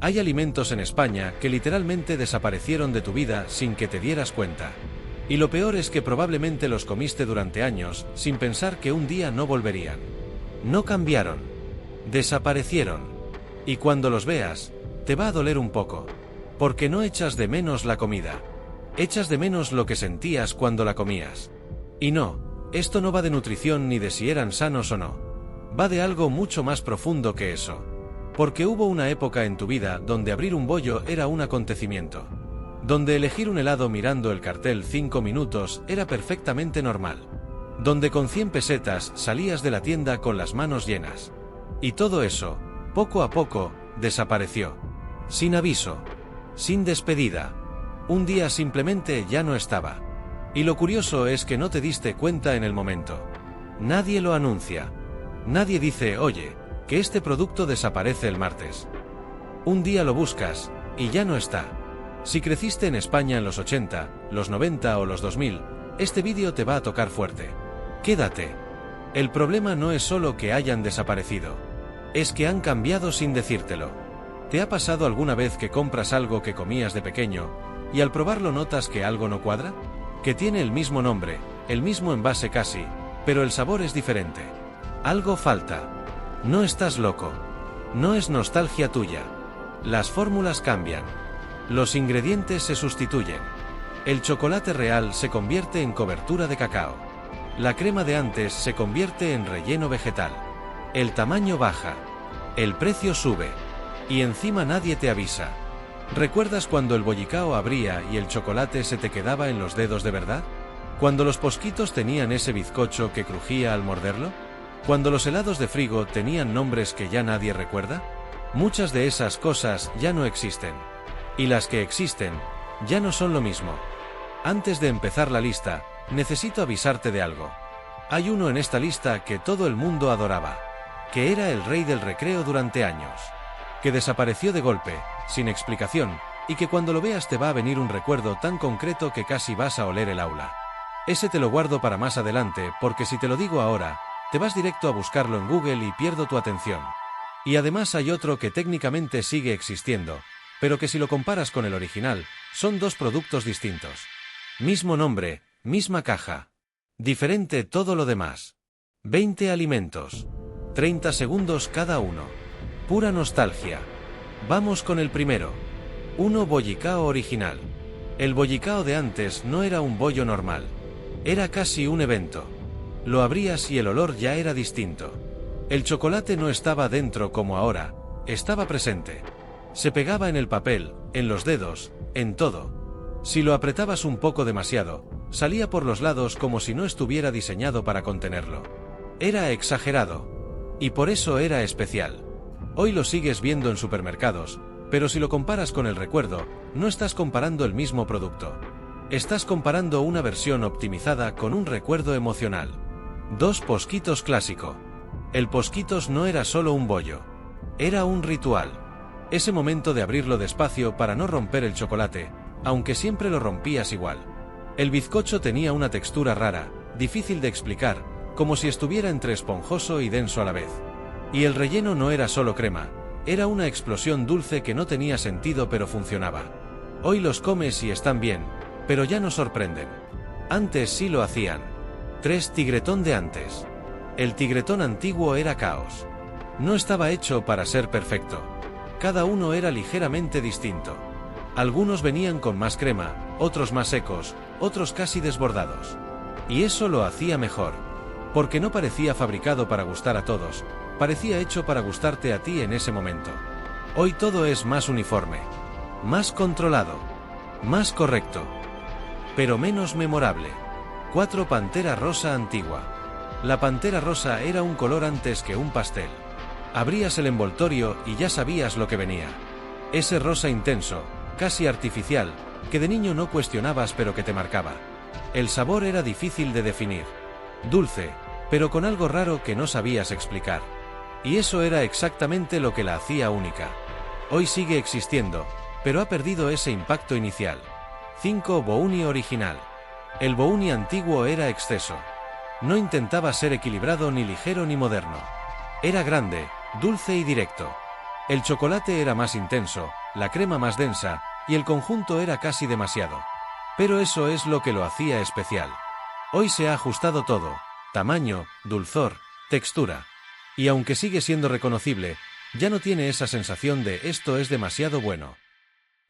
Hay alimentos en España que literalmente desaparecieron de tu vida sin que te dieras cuenta. Y lo peor es que probablemente los comiste durante años sin pensar que un día no volverían. No cambiaron. Desaparecieron. Y cuando los veas, te va a doler un poco. Porque no echas de menos la comida. Echas de menos lo que sentías cuando la comías. Y no, esto no va de nutrición ni de si eran sanos o no. Va de algo mucho más profundo que eso. Porque hubo una época en tu vida donde abrir un bollo era un acontecimiento. Donde elegir un helado mirando el cartel 5 minutos era perfectamente normal. Donde con 100 pesetas salías de la tienda con las manos llenas. Y todo eso, poco a poco, desapareció. Sin aviso. Sin despedida. Un día simplemente ya no estaba. Y lo curioso es que no te diste cuenta en el momento. Nadie lo anuncia. Nadie dice, oye, que este producto desaparece el martes. Un día lo buscas, y ya no está. Si creciste en España en los 80, los 90 o los 2000, este vídeo te va a tocar fuerte. Quédate. El problema no es solo que hayan desaparecido. Es que han cambiado sin decírtelo. ¿Te ha pasado alguna vez que compras algo que comías de pequeño, y al probarlo notas que algo no cuadra? Que tiene el mismo nombre, el mismo envase casi, pero el sabor es diferente. Algo falta. No estás loco. No es nostalgia tuya. Las fórmulas cambian. Los ingredientes se sustituyen. El chocolate real se convierte en cobertura de cacao. La crema de antes se convierte en relleno vegetal. El tamaño baja. El precio sube. Y encima nadie te avisa. ¿Recuerdas cuando el bollicao abría y el chocolate se te quedaba en los dedos de verdad? ¿Cuando los posquitos tenían ese bizcocho que crujía al morderlo? ¿Cuando los helados de frigo tenían nombres que ya nadie recuerda? Muchas de esas cosas ya no existen. Y las que existen, ya no son lo mismo. Antes de empezar la lista, necesito avisarte de algo. Hay uno en esta lista que todo el mundo adoraba. Que era el rey del recreo durante años. Que desapareció de golpe, sin explicación, y que cuando lo veas te va a venir un recuerdo tan concreto que casi vas a oler el aula. Ese te lo guardo para más adelante porque si te lo digo ahora, te vas directo a buscarlo en Google y pierdo tu atención. Y además hay otro que técnicamente sigue existiendo, pero que si lo comparas con el original, son dos productos distintos. Mismo nombre, misma caja. Diferente todo lo demás. 20 alimentos. 30 segundos cada uno. Pura nostalgia. Vamos con el primero. 1 bollicao original. El bollicao de antes no era un bollo normal. Era casi un evento. Lo abrías y el olor ya era distinto. El chocolate no estaba dentro como ahora, estaba presente. Se pegaba en el papel, en los dedos, en todo. Si lo apretabas un poco demasiado, salía por los lados como si no estuviera diseñado para contenerlo. Era exagerado. Y por eso era especial. Hoy lo sigues viendo en supermercados, pero si lo comparas con el recuerdo, no estás comparando el mismo producto. Estás comparando una versión optimizada con un recuerdo emocional. 2 posquitos clásico. El posquitos no era solo un bollo. Era un ritual. Ese momento de abrirlo despacio para no romper el chocolate, aunque siempre lo rompías igual. El bizcocho tenía una textura rara, difícil de explicar, como si estuviera entre esponjoso y denso a la vez. Y el relleno no era solo crema, era una explosión dulce que no tenía sentido pero funcionaba. Hoy los comes y están bien, pero ya no sorprenden. Antes sí lo hacían. 3 tigretón de antes. El tigretón antiguo era caos. No estaba hecho para ser perfecto. Cada uno era ligeramente distinto. Algunos venían con más crema, otros más secos, otros casi desbordados. Y eso lo hacía mejor. Porque no parecía fabricado para gustar a todos, parecía hecho para gustarte a ti en ese momento. Hoy todo es más uniforme. Más controlado. Más correcto. Pero menos memorable. 4 Pantera rosa antigua. La pantera rosa era un color antes que un pastel. Abrías el envoltorio y ya sabías lo que venía. Ese rosa intenso, casi artificial, que de niño no cuestionabas pero que te marcaba. El sabor era difícil de definir. Dulce, pero con algo raro que no sabías explicar. Y eso era exactamente lo que la hacía única. Hoy sigue existiendo, pero ha perdido ese impacto inicial. 5 Bouni original. El Bouni antiguo era exceso. No intentaba ser equilibrado ni ligero ni moderno. Era grande, dulce y directo. El chocolate era más intenso, la crema más densa, y el conjunto era casi demasiado. Pero eso es lo que lo hacía especial. Hoy se ha ajustado todo: tamaño, dulzor, textura. Y aunque sigue siendo reconocible, ya no tiene esa sensación de esto es demasiado bueno.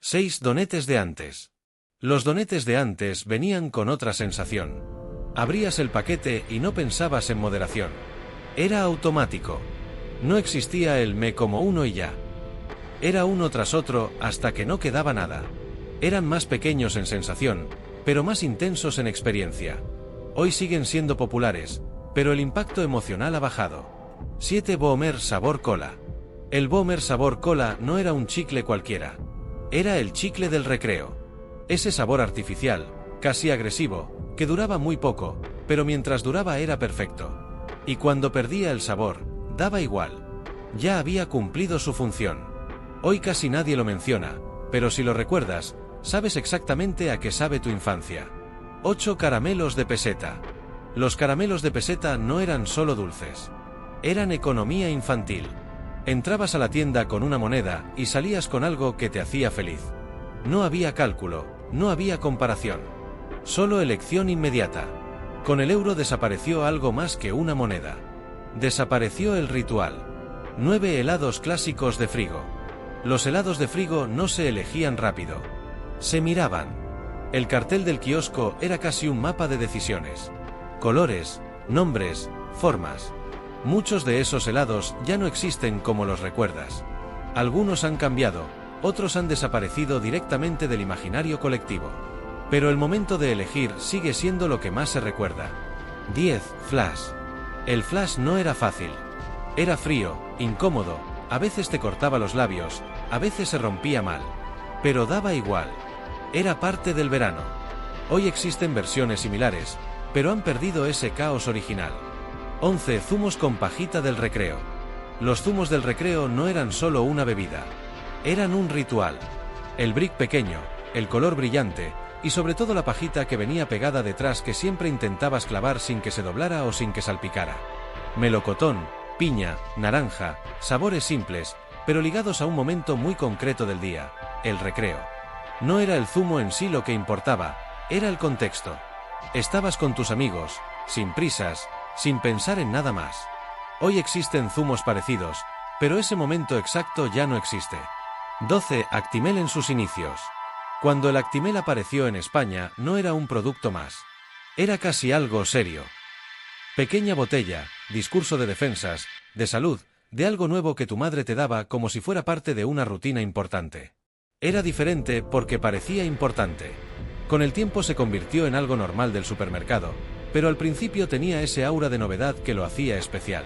6. Donetes de antes. Los donetes de antes venían con otra sensación. Abrías el paquete y no pensabas en moderación. Era automático. No existía el me como uno y ya. Era uno tras otro hasta que no quedaba nada. Eran más pequeños en sensación, pero más intensos en experiencia. Hoy siguen siendo populares, pero el impacto emocional ha bajado. 7. Boomer sabor cola. El Boomer sabor cola no era un chicle cualquiera. Era el chicle del recreo. Ese sabor artificial, casi agresivo, que duraba muy poco, pero mientras duraba era perfecto. Y cuando perdía el sabor, daba igual. Ya había cumplido su función. Hoy casi nadie lo menciona, pero si lo recuerdas, sabes exactamente a qué sabe tu infancia. 8. Caramelos de peseta. Los caramelos de peseta no eran solo dulces. Eran economía infantil. Entrabas a la tienda con una moneda y salías con algo que te hacía feliz. No había cálculo, no había comparación. Solo elección inmediata. Con el euro desapareció algo más que una moneda. Desapareció el ritual. 9. Helados clásicos de frigo. Los helados de frigo no se elegían rápido. Se miraban. El cartel del kiosco era casi un mapa de decisiones. Colores, nombres, formas. Muchos de esos helados ya no existen como los recuerdas. Algunos han cambiado, otros han desaparecido directamente del imaginario colectivo. Pero el momento de elegir sigue siendo lo que más se recuerda. 10. Flash. El flash no era fácil. Era frío, incómodo, a veces te cortaba los labios, a veces se rompía mal. Pero daba igual. Era parte del verano. Hoy existen versiones similares, pero han perdido ese caos original. 11. Zumos con pajita del recreo. Los zumos del recreo no eran solo una bebida. Eran un ritual. El brick pequeño, el color brillante, y sobre todo la pajita que venía pegada detrás que siempre intentabas clavar sin que se doblara o sin que salpicara. Melocotón, piña, naranja, sabores simples, pero ligados a un momento muy concreto del día, el recreo. No era el zumo en sí lo que importaba, era el contexto. Estabas con tus amigos, sin prisas, sin pensar en nada más. Hoy existen zumos parecidos, pero ese momento exacto ya no existe. 12. Actimel en sus inicios. Cuando el Actimel apareció en España, no era un producto más. Era casi algo serio. Pequeña botella, discurso de defensas, de salud, de algo nuevo que tu madre te daba como si fuera parte de una rutina importante. Era diferente porque parecía importante. Con el tiempo se convirtió en algo normal del supermercado, pero al principio tenía ese aura de novedad que lo hacía especial.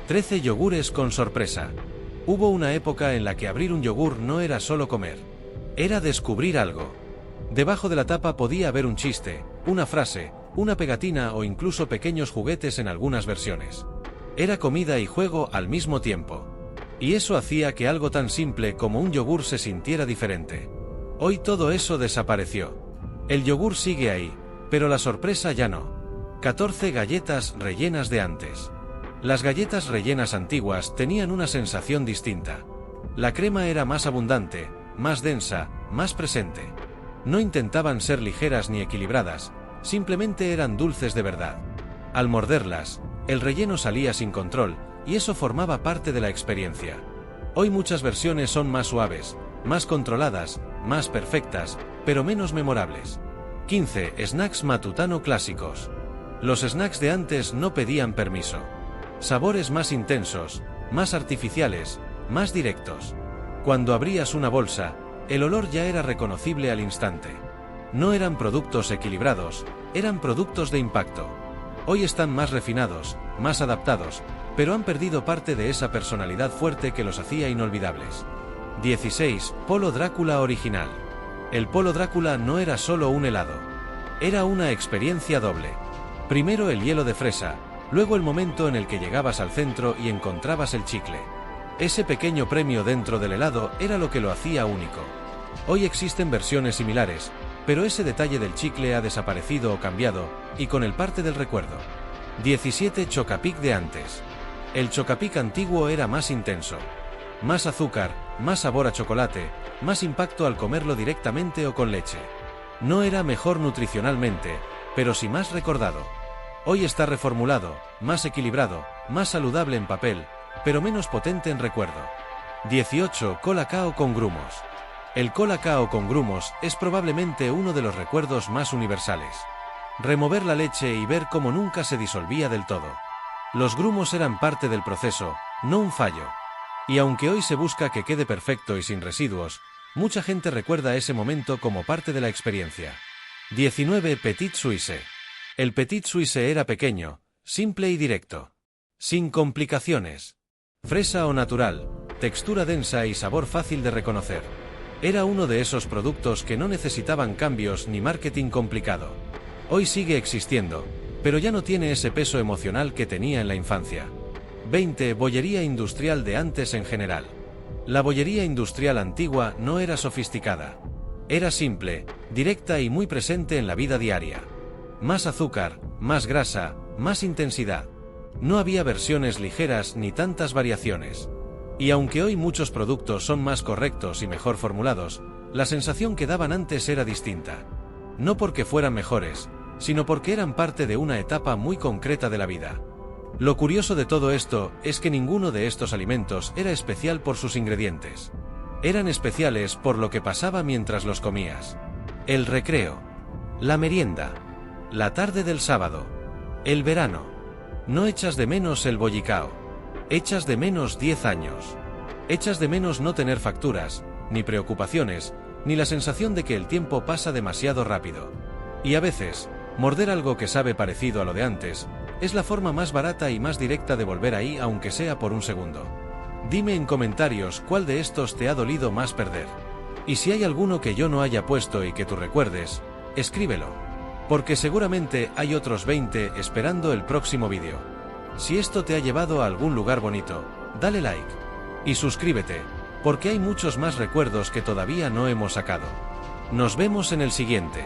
13. Yogures con sorpresa. Hubo una época en la que abrir un yogur no era solo comer. Era descubrir algo. Debajo de la tapa podía haber un chiste, una frase, una pegatina o incluso pequeños juguetes en algunas versiones. Era comida y juego al mismo tiempo. Y eso hacía que algo tan simple como un yogur se sintiera diferente. Hoy todo eso desapareció. El yogur sigue ahí, pero la sorpresa ya no. 14. Galletas rellenas de antes. Las galletas rellenas antiguas tenían una sensación distinta. La crema era más abundante, más densa, más presente. No intentaban ser ligeras ni equilibradas, simplemente eran dulces de verdad. Al morderlas, el relleno salía sin control, y eso formaba parte de la experiencia. Hoy muchas versiones son más suaves, más controladas, más perfectas, pero menos memorables. 15. Snacks matutano clásicos. Los snacks de antes no pedían permiso. Sabores más intensos, más artificiales, más directos. Cuando abrías una bolsa, el olor ya era reconocible al instante. No eran productos equilibrados, eran productos de impacto. Hoy están más refinados, más adaptados, pero han perdido parte de esa personalidad fuerte que los hacía inolvidables. 16. Polo Drácula original. El Polo Drácula no era solo un helado. Era una experiencia doble. Primero el hielo de fresa, luego el momento en el que llegabas al centro y encontrabas el chicle. Ese pequeño premio dentro del helado era lo que lo hacía único. Hoy existen versiones similares, pero ese detalle del chicle ha desaparecido o cambiado, y con él parte del recuerdo. 17. Chocapic de antes. El Chocapic antiguo era más intenso. Más azúcar, más sabor a chocolate, más impacto al comerlo directamente o con leche. No era mejor nutricionalmente, pero sí más recordado. Hoy está reformulado, más equilibrado, más saludable en papel, pero menos potente en recuerdo. 18. Colacao con grumos. El Colacao con grumos es probablemente uno de los recuerdos más universales. Remover la leche y ver cómo nunca se disolvía del todo. Los grumos eran parte del proceso, no un fallo. Y aunque hoy se busca que quede perfecto y sin residuos, mucha gente recuerda ese momento como parte de la experiencia. 19. Petit Suisse. El Petit Suisse era pequeño, simple y directo. Sin complicaciones. Fresa o natural, textura densa y sabor fácil de reconocer. Era uno de esos productos que no necesitaban cambios ni marketing complicado. Hoy sigue existiendo, pero ya no tiene ese peso emocional que tenía en la infancia. 20. Bollería industrial de antes en general. La bollería industrial antigua no era sofisticada. Era simple, directa y muy presente en la vida diaria. Más azúcar, más grasa, más intensidad. No había versiones ligeras ni tantas variaciones. Y aunque hoy muchos productos son más correctos y mejor formulados, la sensación que daban antes era distinta. No porque fueran mejores, sino porque eran parte de una etapa muy concreta de la vida. Lo curioso de todo esto es que ninguno de estos alimentos era especial por sus ingredientes. Eran especiales por lo que pasaba mientras los comías. El recreo. La merienda. La tarde del sábado. El verano. No echas de menos el bollicao. Echas de menos 10 años. Echas de menos no tener facturas, ni preocupaciones, ni la sensación de que el tiempo pasa demasiado rápido. Y a veces, morder algo que sabe parecido a lo de antes, es la forma más barata y más directa de volver ahí aunque sea por un segundo. Dime en comentarios cuál de estos te ha dolido más perder. Y si hay alguno que yo no haya puesto y que tú recuerdes, escríbelo. Porque seguramente hay otros 20 esperando el próximo vídeo. Si esto te ha llevado a algún lugar bonito, dale like. Y suscríbete, porque hay muchos más recuerdos que todavía no hemos sacado. Nos vemos en el siguiente.